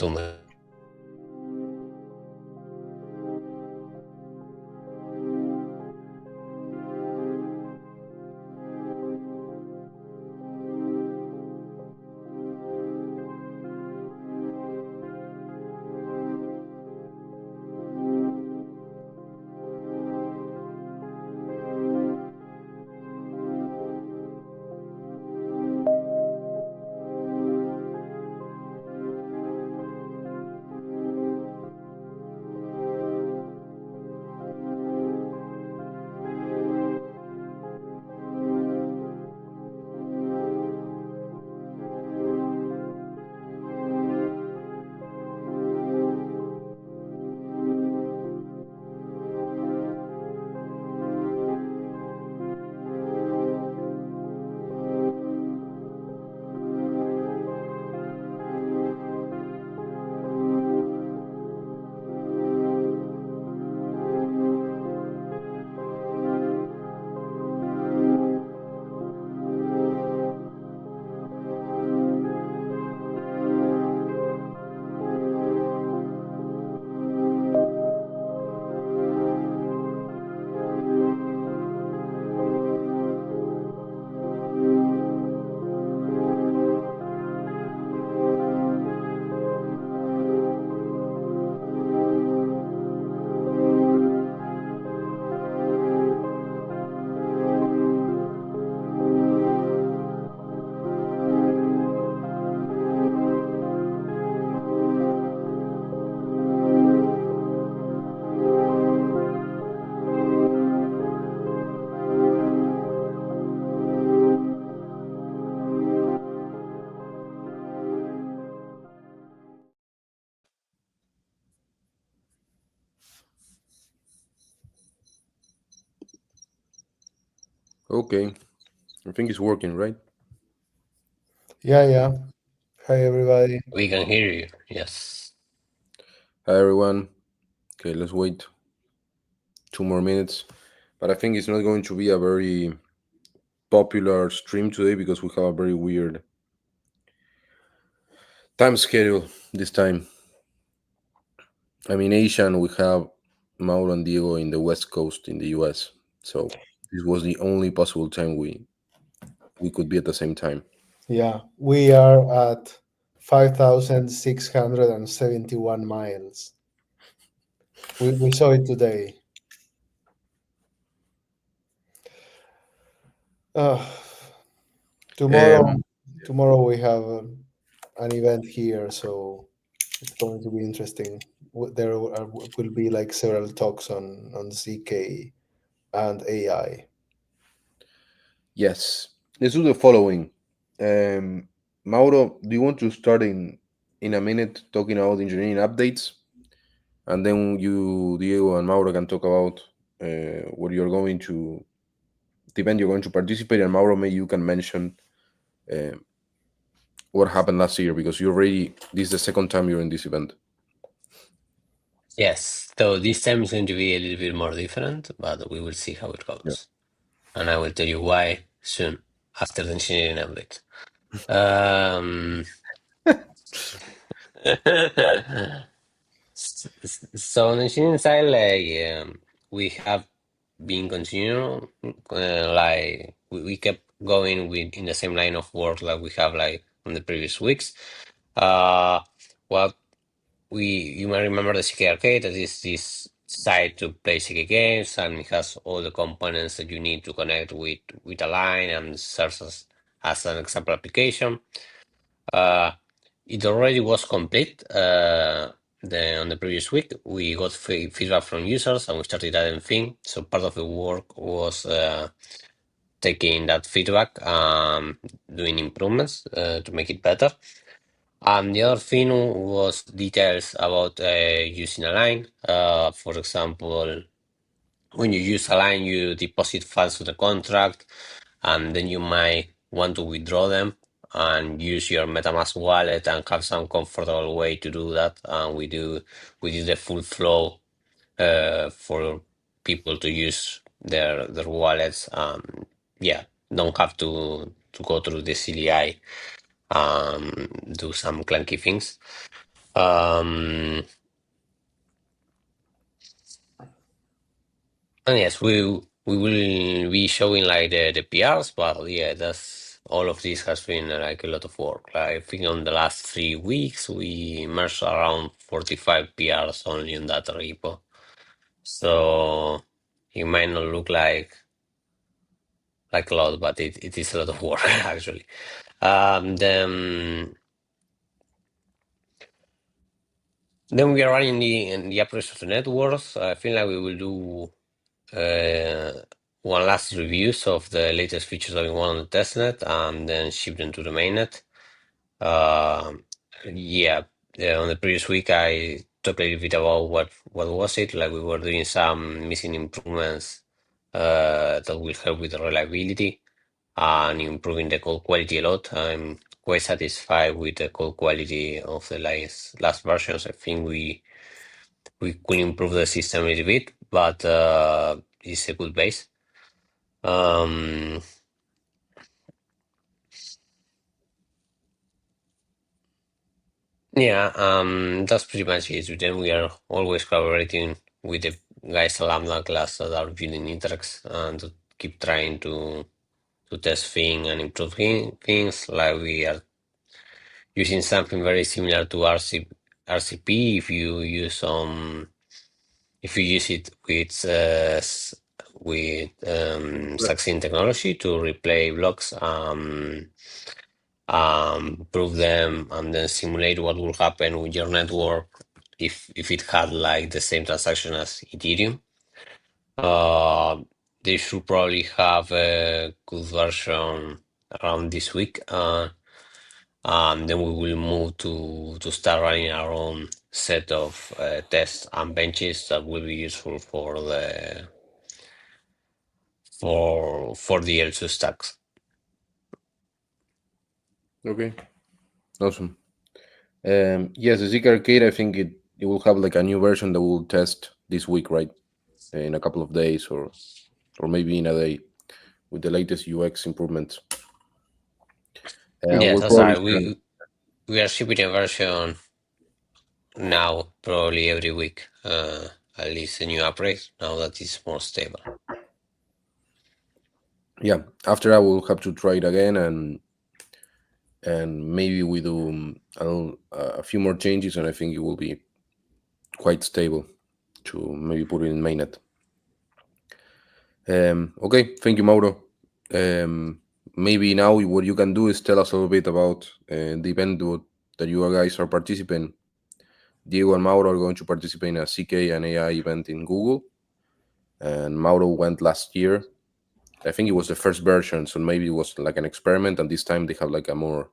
to me. Okay, I think it's working, right? Yeah. Hi, everybody. We can hear you. Yes. Hi, everyone. Okay, let's wait 2 more minutes. But I think it's not going to be a very popular stream today because we have a very weird time schedule this time. I'm in Asia and we have Mauro and Diego in the West Coast in the US. So this was the only possible time we could be at the same time. Yeah, we are at 5,671 miles. We saw it today. Uh, tomorrow, Um, tomorrow we have an event here, so it's going to be interesting. There will be like several talks on ZK and AI. yes, let's do the following. Mauro, do you want to start in a minute talking about engineering updates? And then you, Diego, and Mauro can talk about what you're going to, the event you're going to participate. And Mauro, maybe you can mention uh, what happened last year because you already, this is the second time you're in this event. Yes. So this time is going to be a little bit more different, but we will see how it Yeah. goes. And I will tell you why soon after the engineering update. Um, so on the engineering side, we have been continuing, we kept going with in the same line of work like we have like on the previous weeks. Uh, what you might remember the CKRK, that is this site to play CK games, and it has all the components that you need to connect with a line and serves as an example application. It already was complete. On the previous week, we got feedback from users and we started adding things. So part of the work was taking that feedback, doing improvements to make it better. And the other thing was details about using a line. For example, when you use a line, you deposit funds to the contract, and then you might want to withdraw them and use your MetaMask wallet and have some comfortable way to do that. And we do the full flow for people to use their wallets. Yeah, don't have to go through the CDI, do some clunky things. And yes, we will be showing like the PRs, but yeah, that's all of this has been like a lot of work. Like, I think on the last 3 weeks we merged around 45 PRs only in that repo. So it might not look like a lot, but it is a lot of work actually. Then we are running the upgrades of the networks. I feel like we will do one last reviews of the latest features that we want on the testnet and then ship them to the mainnet. Yeah, on the previous week I talked a little bit about what was it. Like we were doing some missing improvements that will help with the reliability and improving the code quality a lot. I'm quite satisfied with the code quality of the last versions. I think we could improve the system a little bit, but it's a good base. Yeah, that's pretty much it. Then we are always collaborating with the guys at Lambda class that are building Interx and to keep trying to test things and improve things. Like we are using something very similar to RCP. If you use it with succinct technology to replay blocks, prove them, and then simulate what will happen with your network if it had like the same transaction as Ethereum. They should probably have a good version around this week. Then we will move to start running our own set of tests and benches that will be useful for the L2 stacks. Okay, awesome. Yes, the ZKRK, I think it will have like a new version that we'll test this week, right? In a couple of days or maybe in a day with the latest UX improvements. Yes, We'll that's probably right. We are shipping a version now, probably every week. At least a new upgrade now that it's more stable. yeah. After that, we'll have to try it again and maybe we do a few more changes, and I think it will be quite stable to maybe put it in mainnet. Okay, thank you, Mauro. Maybe now what you can do is tell us a little bit about the event that you guys are participating. Diego and Mauro are going to participate in a CK and AI event in Google, and Mauro went last year. I think it was the first version, so maybe it was like an experiment, and this time they have like a more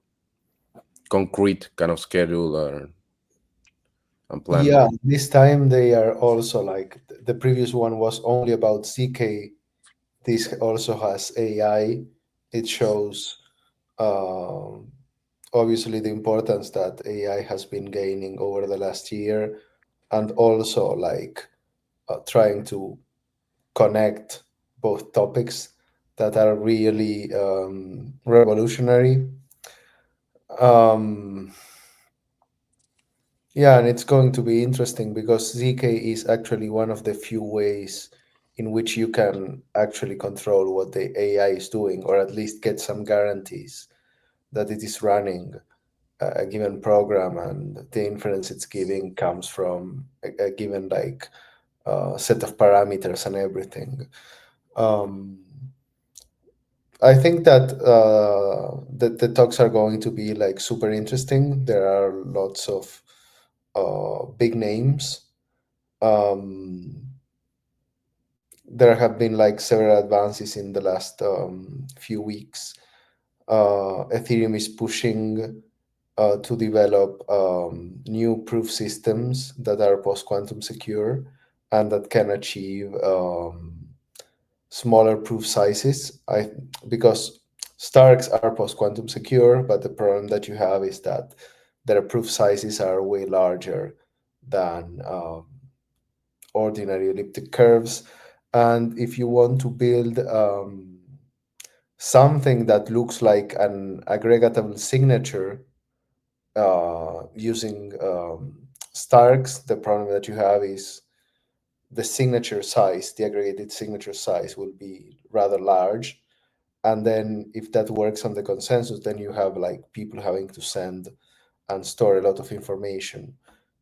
concrete kind of schedule and plan. Yeah, this time they are also like the previous one was only about CK. This also has AI. It shows obviously the importance that AI has been gaining over the last year, and also like trying to connect both topics that are really revolutionary. Um, yeah, and it's going to be interesting because ZK is actually one of the few ways in which you can actually control what the AI is doing, or at least get some guarantees that it is running a given program and the inference it's giving comes from a given like set of parameters and everything. Um, I think that the talks are going to be like super interesting. There are lots of big names. There have been like several advances in the last few weeks. Ethereum is pushing to develop new proof systems that are post quantum secure and that can achieve smaller proof sizes. Because SNARKs are post quantum secure, but the problem that you have is that their proof sizes are way larger than ordinary elliptic curves. And if you want to build something that looks like an aggregatable signature, using SNARKs, the problem that you have is the signature size, the aggregated signature size will be rather large. And then if that works on the consensus, then you have like people having to send and store a lot of information.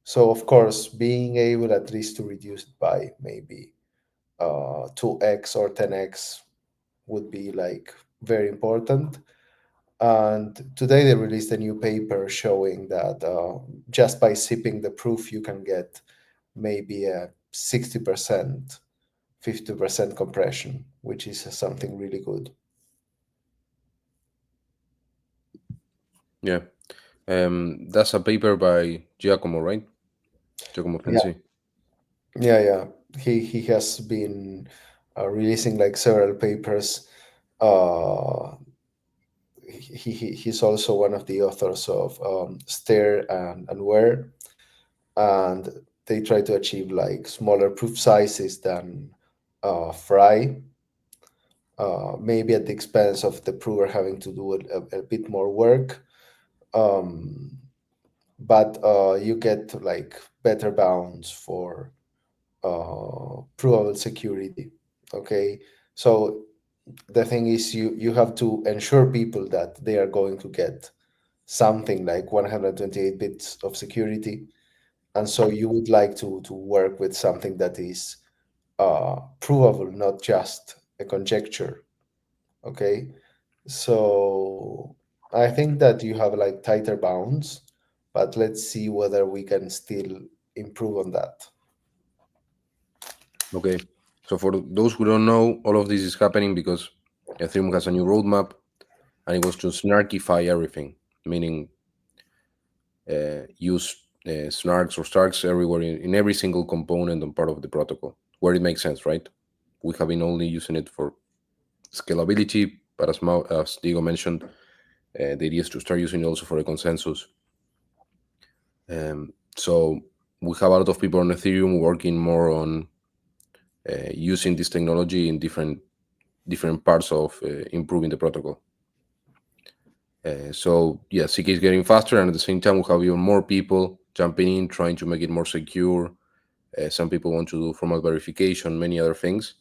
So of course, being able at least to reduce it by maybe 2x or 10x would be like very important. And today they released a new paper showing that just by zipping the proof, you can get maybe a 60%, 50% compression, which is something really good. Yeah. That's a paper by Giacomo, right? Giacomo Yeah, Fenzi. yeah. He has been releasing like several papers. Uh, he's also one of the authors of Stare and Where, and they try to achieve like smaller proof sizes than Fry, maybe at the expense of the prover having to do a bit more work. Um, but you get like better bounds for provable security. Okay, so the thing is you have to ensure people that they are going to get something like 128 bits of security, and so you would like to work with something that is provable, not just a conjecture. Okay, so I think that you have like tighter bounds, but let's see whether we can still improve on that. Okay. So for those who don't know, all of this is happening because Ethereum has a new roadmap and it was to snarkify everything, meaning use snarks or starks everywhere in every single component and part of the protocol where it makes sense, right? We have been only using it for scalability, but as Diego mentioned, the idea is to start using it also for a consensus. So we have a lot of people on Ethereum working more on using this technology in different parts of improving the protocol. So yeah, CK is getting faster, and at the same time, we have even more people jumping in, trying to make it more secure. Some people want to do formal verification, many other things.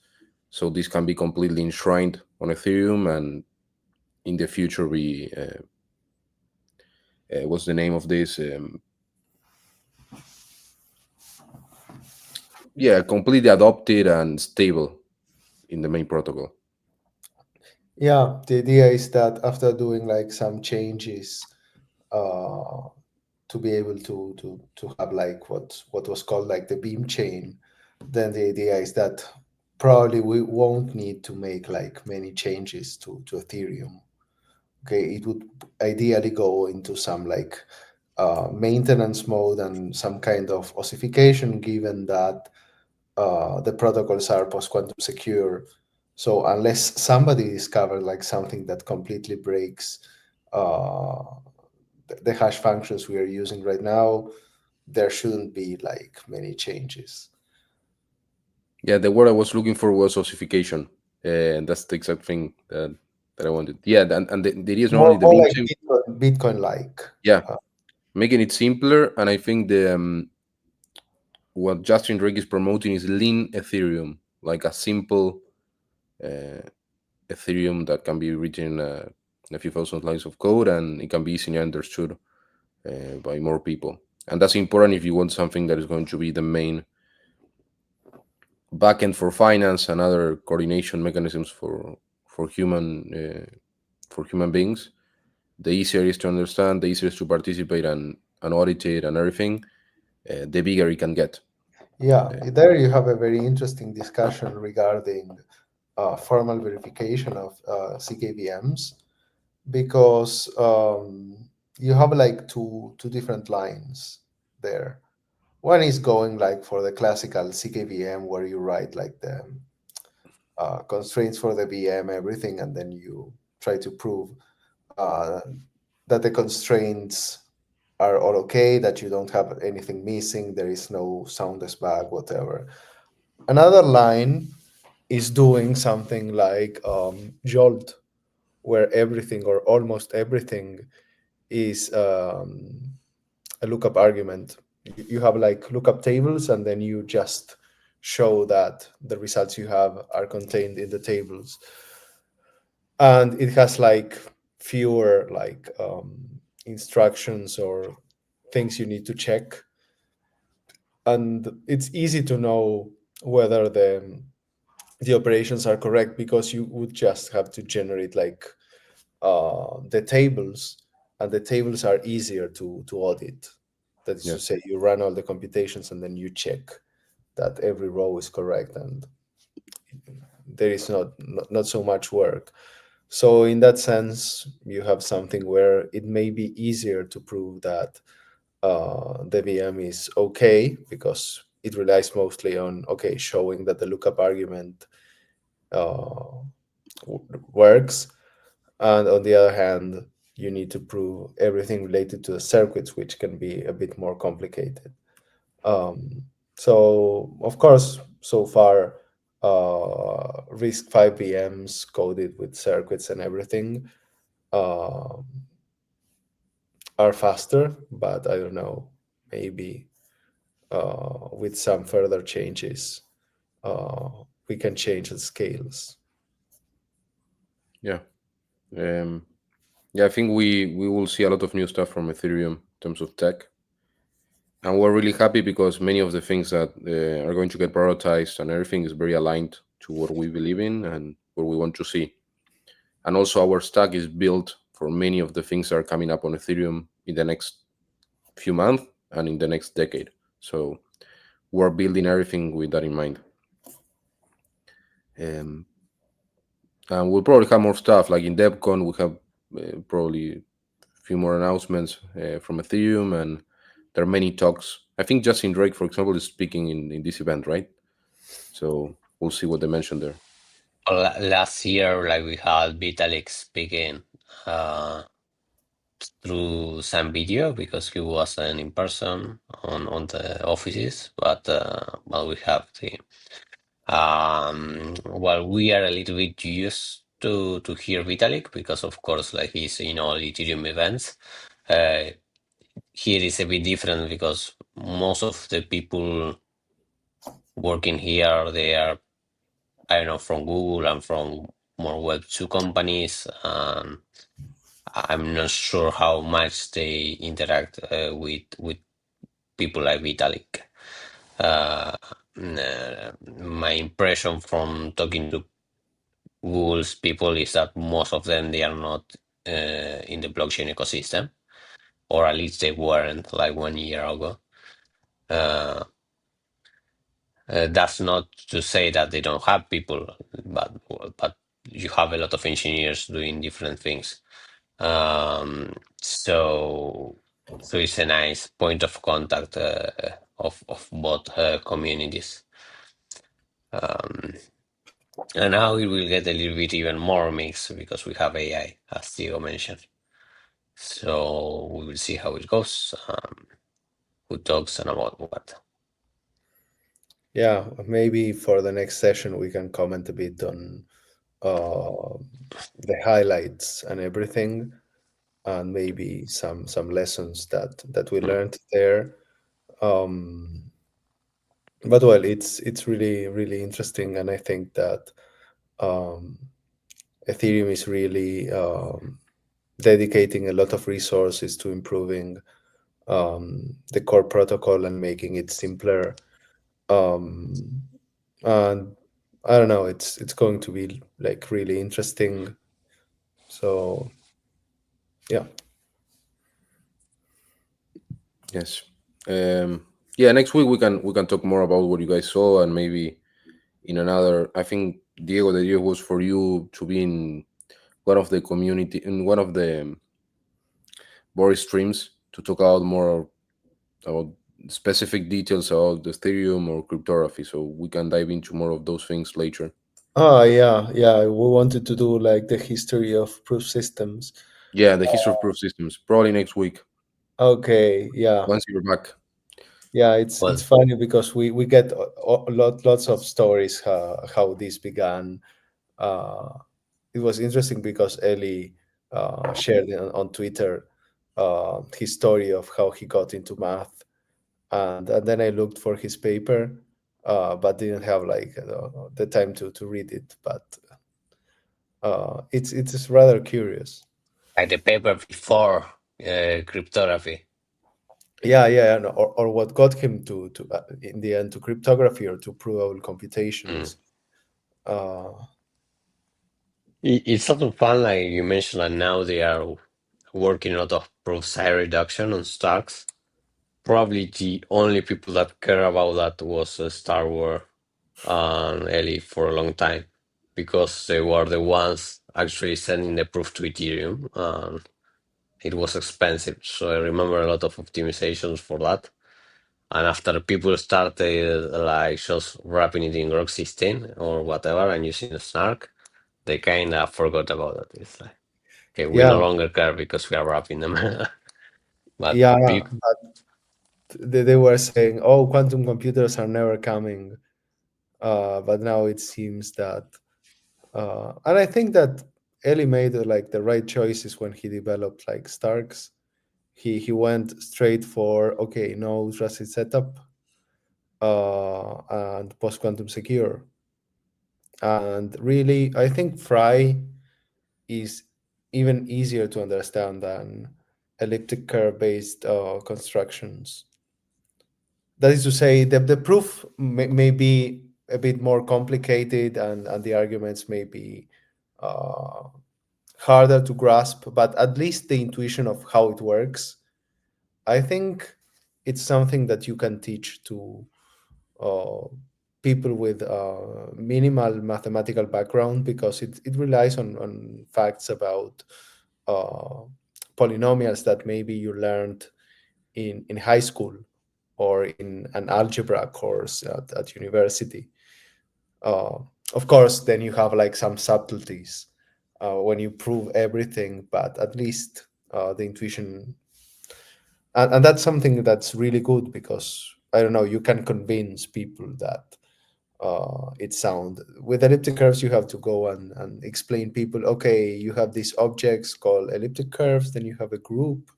So this can be completely enshrined on Ethereum, and in the future, we what's the name of this? Yeah, completely adopted and stable in the main protocol. Yeah, the idea is that after doing like some changes, uh, to be able to have like what was called like the beam chain, then the idea is that probably we won't need to make like many changes to Ethereum. Okay, it would ideally go into some like maintenance mode and some kind of ossification, given that the protocols are post-quantum secure. So unless somebody discovered like something that completely breaks uh, the hash functions we are using right now, there shouldn't be like many changes. Yeah, the word I was looking for was ossification, and that's the exact thing that I wanted. Yeah, and the idea is not only the More beam like chain. Bitcoin like. Yeah, Uh, making it simpler, and I think the what Justin Drake is promoting is lean Ethereum, like a simple uh, Ethereum that can be written in a few thousand lines of code, and it can be easily understood by more people. And that's important if you want something that is going to be the main backend for finance and other coordination mechanisms for human beings. The easier it is to understand, the easier it is to participate and audit it and everything, the bigger it can get. yeah, there you have a very interesting discussion regarding formal verification of CKVMs, because you have like two different lines there. One is going like for the classical CKVM where you write like the constraints for the VM, everything, and then you try to prove uh, that the constraints are all okay, that you don't have anything missing, there is no soundless bug, whatever. Another line is doing something like Jolt, where everything or almost everything is a lookup argument. You have like lookup tables, and then you just show that the results you have are contained in the tables. And it has like fewer like instructions or things you need to check, and it's easy to know whether the operations are correct, because you would just have to generate like the tables, and the tables are easier to audit. That is to Yes. say, you run all the computations and then you check that every row is correct, and there is not so much work. So in that sense, you have something where it may be easier to prove that the VM is okay, because it relies mostly on showing that the lookup argument uh, works. And on the other hand, you need to prove everything related to the circuits, which can be a bit more complicated. Um, so, of course, so far, RISC-V VMs coded with circuits and everything uh, are faster, but I don't know, maybe with some further changes, uh, we can change the scales. Yeah. Um, yeah, I think we will see a lot of new stuff from Ethereum in terms of tech, and we're really happy because many of the things that are going to get prioritized and everything is very aligned to what we believe in and what we want to see. And also, our stack is built for many of the things that are coming up on Ethereum in the next few months and in the next decade. So we're building everything with that in mind. Um, and we'll probably have more stuff like in DevCon. We have probably a few more announcements from Ethereum, and there are many talks. I think Justin Drake, for example, is speaking in this event, right? So we'll see what they mention there. Last year, like we had Vitalik speaking through some video because he wasn't in person on the offices, but we have the well, we are a little bit used to hear Vitalik because of course like he's in all Ethereum events. Uh, Here is a bit different because most of the people working here, they are, I don't know, from Google and from more Web2 companies. I'm not sure how much they interact with people like Vitalik. Uh, my impression from talking to Google's people is that most of them they are not in the blockchain ecosystem, or at least they weren't like 1 year ago. That's not to say that they don't have people, but you have a lot of engineers doing different things. So it's a nice point of contact of both communities. And now it will get a little bit even more mixed because we have AI, as Diego mentioned. So we will see how it goes, who talks and about what. Yeah, maybe for the next session we can comment a bit on uh, the highlights and everything, and maybe some lessons that we Mm. learned there. Um, but well, it's really interesting, and I think that um, Ethereum is really dedicating a lot of resources to improving the core protocol and making it simpler. Um, and I don't know, it's going to be like really interesting. So yeah. Yes. Yeah. Next week we can talk more about what you guys saw, and maybe in another. I think Diego, the idea was for you to be in one of the community in one of the Boris streams to talk out more about specific details about the Ethereum or cryptography, so we can dive into more of those things later. Yeah, we wanted to do like the history of proof systems. Yeah, the history of proof systems probably next week Okay, yeah. once you're back. Yeah, it's Well, funny because we get lots of stories how this began. Uh, it was interesting because Ellie shared it on Twitter his story of how he got into math, and then I looked for his paper, but didn't have like the time to read it. But it's rather curious. Like the paper before cryptography. Yeah, no, or what got him to in the end to cryptography or to provable computations. It's sort of fun, like you mentioned, that now they are working a lot of proof size reduction on SNARKs. Probably the only people that care about that was Star Wars and Ellie for a long time, because they were the ones actually sending the proof to Ethereum, and it was expensive. So I remember a lot of optimizations for that. And after people started like just wrapping it in Grok 16 or whatever and using a Snark, they kind of forgot about it. It's like, okay, we no Yeah, longer care because we are wrapping them. But yeah. people, They were saying, "Oh, quantum computers are never coming," but now it seems that, and I think that Eli made like the right choices when he developed like Starks. He went straight for okay, no trusted setup, and post quantum secure, and really, I think Fry is even easier to understand than elliptic curve based constructions. That is to say, the proof may be a bit more complicated, and the arguments may be uh, harder to grasp, but at least the intuition of how it works, I think it's something that you can teach to uh, people with minimal mathematical background, because it relies on facts about uh, polynomials that maybe you learned in high school or in an algebra course at university. Uh, of course, then you have like some subtleties when you prove everything, but at least the intuition, and that's something that's really good, because I don't know, you can convince people that it's sound. With elliptic curves, you have to go and explain people, okay, you have these objects called elliptic curves, then you have a group.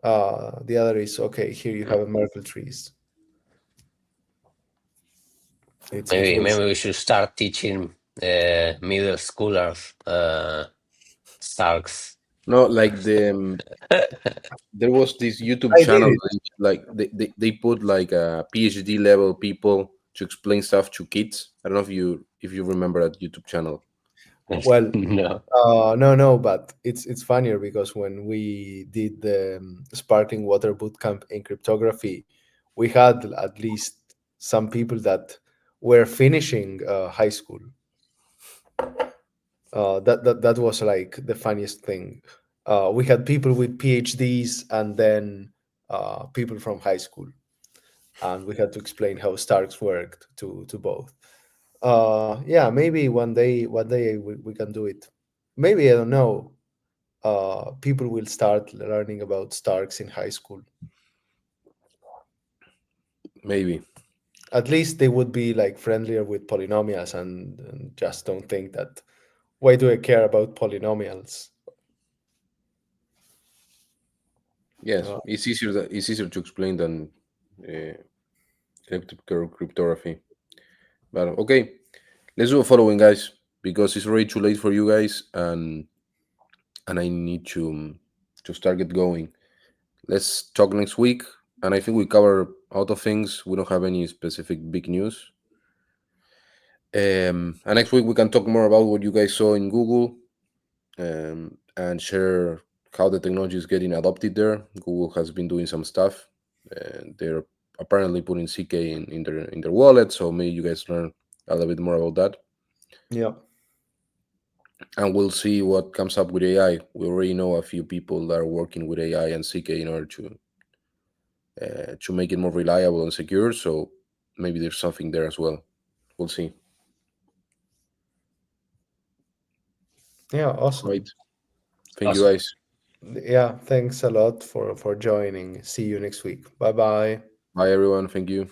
The other is, okay, here you have a Merkle trees. It's maybe basic. we should start teaching middle schoolers Starks. No, like there was this YouTube I did channel it. that like they put like a PhD level people to explain stuff to kids. I don't know if you remember that YouTube channel. Well, No. no, but it's funnier because when we did the sparkling water bootcamp in cryptography, we had at least some people that were finishing high school. That was like the funniest thing. We had people with PhDs and then people from high school, and we had to explain how Starks worked to both. Yeah, maybe one day we can do it. Maybe, I don't know, people will start learning about Starks in high school. Maybe. At least they would be like friendlier with polynomials, and just don't think that, why do I care about polynomials? Yes, Uh, it's easier to explain than uh, cryptography. But okay, let's do the following, guys, because it's already too late for you guys, and I need to start get going. Let's talk next week, and I think we cover a lot of things. We don't have any specific big news. And next week we can talk more about what you guys saw in Google, and share how the technology is getting adopted there. Google has been doing some stuff. They're apparently putting CK in their wallet, so maybe you guys learn a little bit more about that. yeah, And we'll see what comes up with AI. We already know a few people that are working with AI and CK in order to make it more reliable and secure. So maybe there's something there as well. We'll see. yeah, Right. awesome. Thank you, Awesome. guys. Yeah, thanks a lot for joining. See you next week. Bye bye. Bye, everyone. Thank you.